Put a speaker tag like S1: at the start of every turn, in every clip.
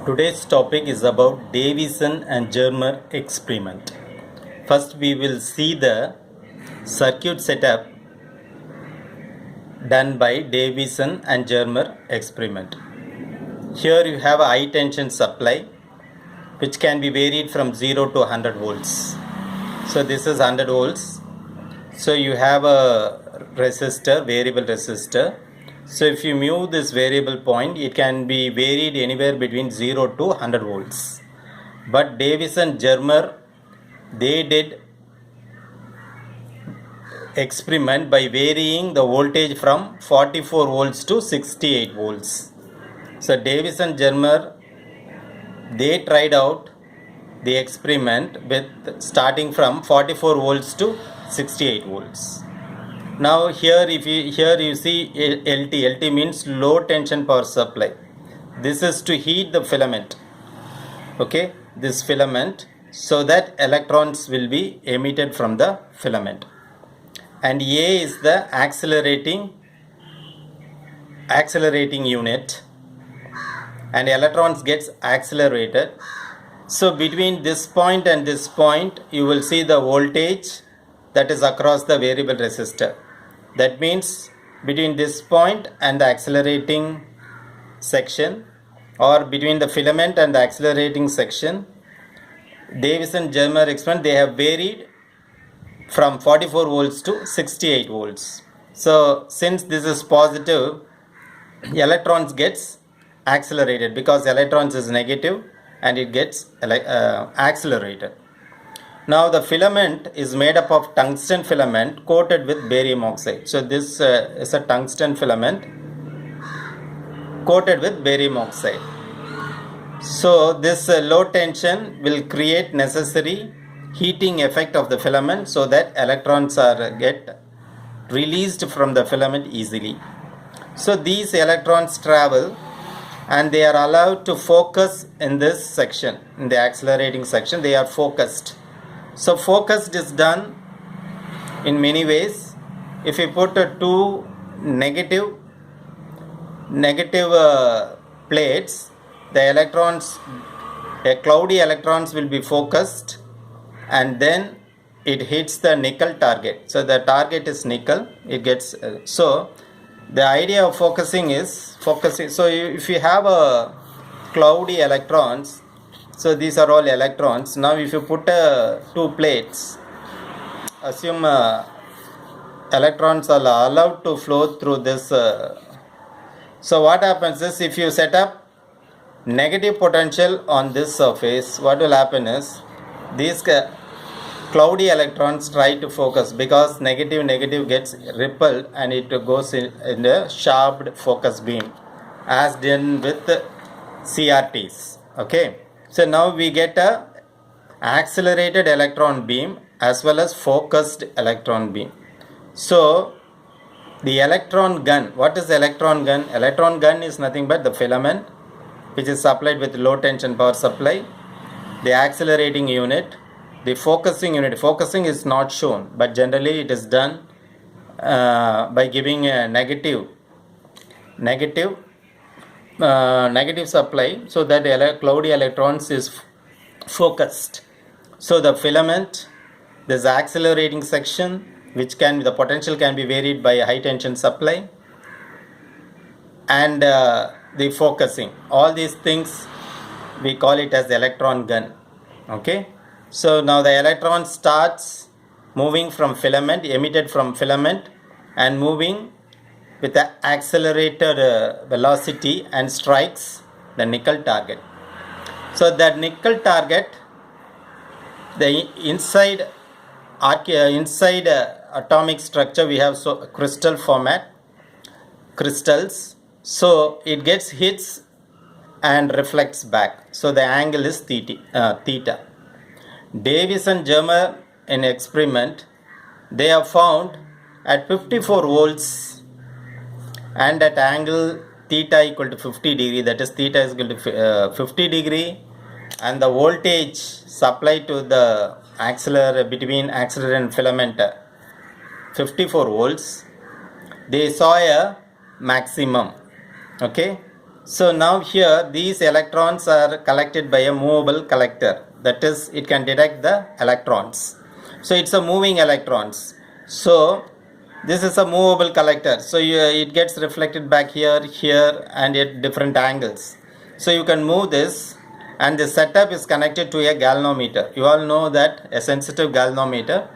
S1: Today's topic is about Davison and Germer experiment. First, we will see the circuit setup done by Davison and Germer experiment. Here you have a high tension supply which can be varied from 0 to 100 volts. So this is 100 volts. So you have a resistor, variable resistor. So if you move this variable point, it can be varied anywhere between 0 to 100 volts. But Davison Germer, they did experiment by varying the voltage from 44 volts to 68 volts. So Davison Germer, they tried out the experiment with starting from 44 volts to 68 volts. Now here you see LT means low tension power supply. This is to heat the filament. Okay, this filament, so that electrons will be emitted from the filament. And A is the accelerating unit, and electrons gets accelerated. So between this point and this point, you will see the voltage that is across the variable resistor. That means between this point and the accelerating section, or between the filament and the accelerating section, Davison Germer experiment, they have varied from 44 volts to 68 volts. So since this is positive, electrons gets accelerated, because electrons is negative and it gets accelerated. Now the filament is made up of tungsten filament coated with barium oxide. So this is a tungsten filament coated with barium oxide. So this low tension will create necessary heating effect of the filament, so that electrons get released from the filament easily. So these electrons travel and they are allowed to focus in this section, in the accelerating section. They are focused. So focused is done in many ways. If you put two negative plates, the electrons, cloudy electrons will be focused, and then it hits the nickel target. So the target is nickel. It gets so the idea of focusing is focusing. So if you have a cloudy electrons, so these are all electrons. Now if you put two plates, assume electrons are allowed to flow through this. So what happens is, if you set up negative potential on this surface, what will happen is these cloudy electrons try to focus, because negative gets repelled and it goes in the sharp focus beam, as done with CRTs. Okay. So now we get a accelerated electron beam as well as focused electron beam. So the electron gun, what is electron gun? Electron gun is nothing but the filament which is supplied with low tension power supply, the accelerating unit, the focusing unit. Focusing is not shown, but generally it is done by giving a negative supply, so that cloudy electrons is focused. So the filament, this accelerating section, which the potential can be varied by a high tension supply, and the focusing, all these things we call it as the electron gun. Okay. So now the electron starts moving from filament, emitted from filament, and moving with the accelerated velocity, and strikes the nickel target. So that nickel target, the inside atomic structure, we have crystal format, crystals. So it gets hits and reflects back. So the angle is theta. Davison Germer in experiment, they have found at 54 volts and at angle theta equal to 50 degree, that is theta is equal to 50 degree, and the voltage supplied to the between accelerator and filament 54 volts, they saw a maximum. Okay, So now here these electrons are collected by a movable collector. That is, it can detect the electrons. So it's a moving electrons. So this is a movable collector. So it gets reflected back here, here, and at different angles. So you can move this, and the setup is connected to a galvanometer. You all know that a sensitive galvanometer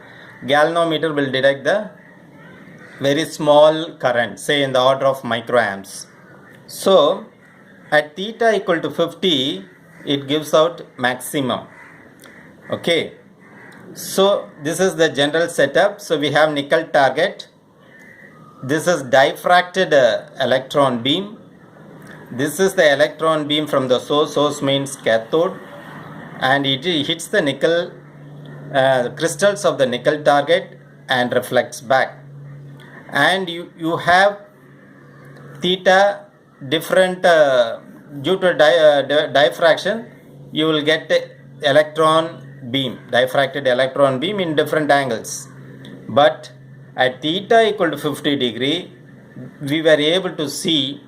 S1: will detect the very small current, say in the order of microamps. So at theta equal to 50, it gives out maximum. Okay, so this is the general setup. So we have nickel target. This is diffracted electron beam. This is the electron beam from the source. Source means cathode, and it hits the nickel crystals of the nickel target and reflects back. And you have theta different due to diffraction. You will get electron beam, diffracted electron beam in different angles. But at theta equal to 50 degree, we were able to see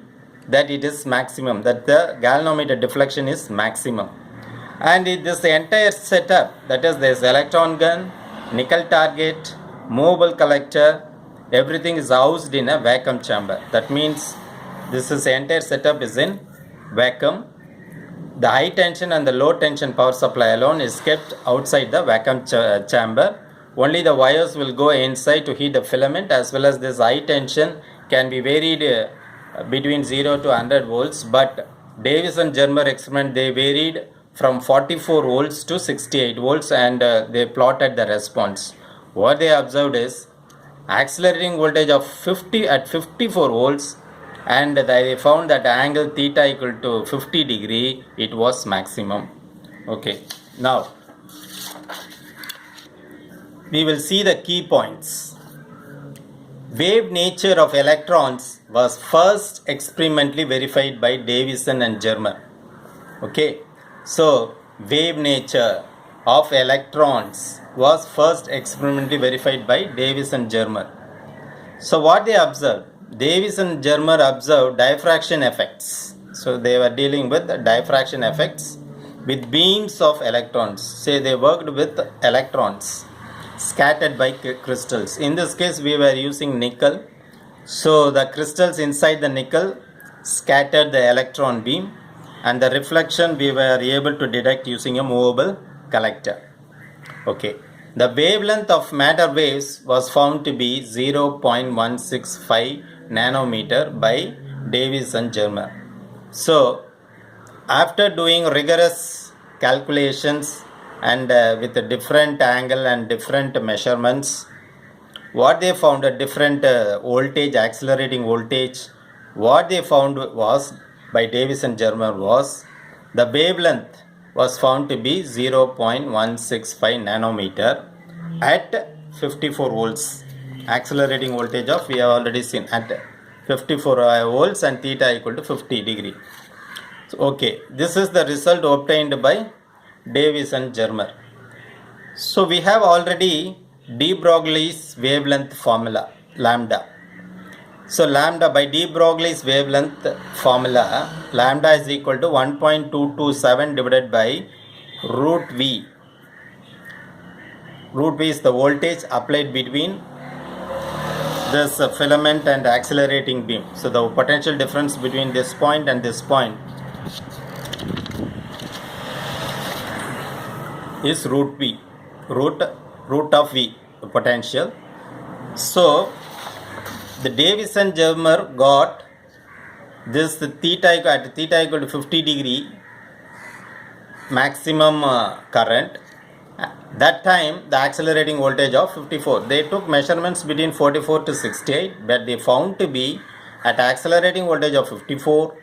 S1: that it is maximum, that the galvanometer deflection is maximum. And this entire setup, that is this electron gun, nickel target, movable collector, everything is housed in a vacuum chamber. That means this is entire setup is in vacuum. The high tension and the low tension power supply alone is kept outside the vacuum chamber. Only the wires will go inside to heat the filament, as well as this high tension can be varied between 0 to 100 volts. But Davis and Germer experiment, they varied from 44 volts to 68 volts, and they plotted the response. What they observed is accelerating voltage of 50 at 54 volts, and they found that angle theta equal to 50 degree, it was maximum. Okay, now we will see the key points. Wave nature of electrons was first experimentally verified by Davison and Germer. Okay, so wave nature of electrons was first experimentally verified by Davis and Germer. So what they observed? Davis and Germer observed diffraction effects. So they were dealing with the diffraction effects with beams of electrons. Say they worked with electrons scattered by crystals. In this case we were using nickel. So the crystals inside the nickel scattered the electron beam, and the reflection we were able to detect using a movable collector. Okay, the wavelength of matter waves was found to be 0.165 nanometer by Davis and Germer. So after doing rigorous calculations and with a different angle and different measurements, what they found a different voltage, accelerating voltage, what they found was by Davis and Germer was the wavelength was found to be 0.165 nanometer at 54 volts. Accelerating voltage of, we have already seen, at 54 volts and theta equal to 50 degree. So, okay, this is the result obtained by Davis and Germer. So we have already de Broglie's wavelength formula, lambda. So lambda, by de Broglie's wavelength formula, lambda is equal to 1.227 divided by root V. Root V is the voltage applied between this filament and accelerating beam. So the potential difference between this point and this point is root V, root of V, the potential. So the Davis and Germer got this theta at theta equal to 50 degree maximum current. That time the accelerating voltage of 54. They took measurements between 44 to 68, but they found to be at accelerating voltage of 54.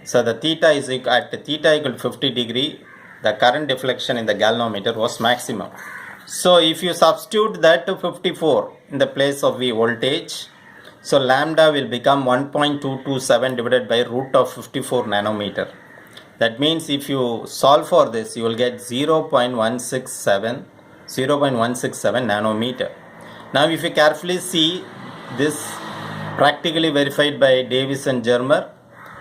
S1: So the theta is at theta equal to 50 degree, the current deflection in the galvanometer was maximum. So if you substitute that to 54 in the place of V voltage, so lambda will become 1.227 divided by root of 54 nanometer. That means if you solve for this, you will get 0.167 nanometer. Now if you carefully see this, practically verified by Davis and Germer,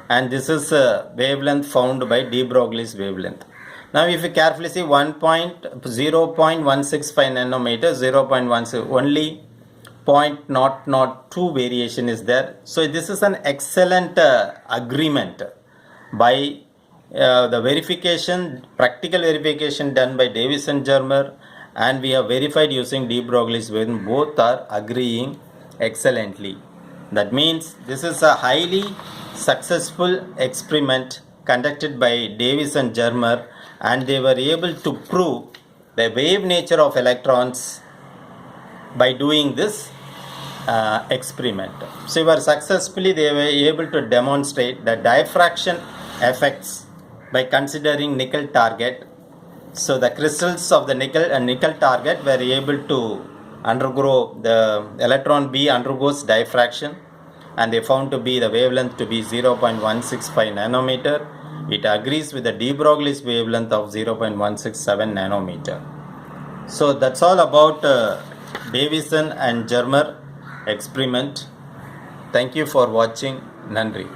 S1: and this is a wavelength found by de Broglie's wavelength. Now if you carefully see 0.165 nanometer, 0.16, only 0.002 variation is there. So this is an excellent agreement by the verification, practical verification done by Davis and Germer, and we have verified using de Broglie's wavelength. Both are agreeing excellently. That means this is a highly successful experiment conducted by Davis and Germer, and they were able to prove the wave nature of electrons by doing this experiment. So they were able to demonstrate the diffraction effects by considering nickel target. So the crystals of the nickel target were able to undergo, the electron B undergoes diffraction, and they found to be the wavelength to be 0.165 nanometer. It agrees with the de Broglie's wavelength of 0.167 nanometer. So that's all about Davison and Germer experiment. Thank you for watching. Nandri.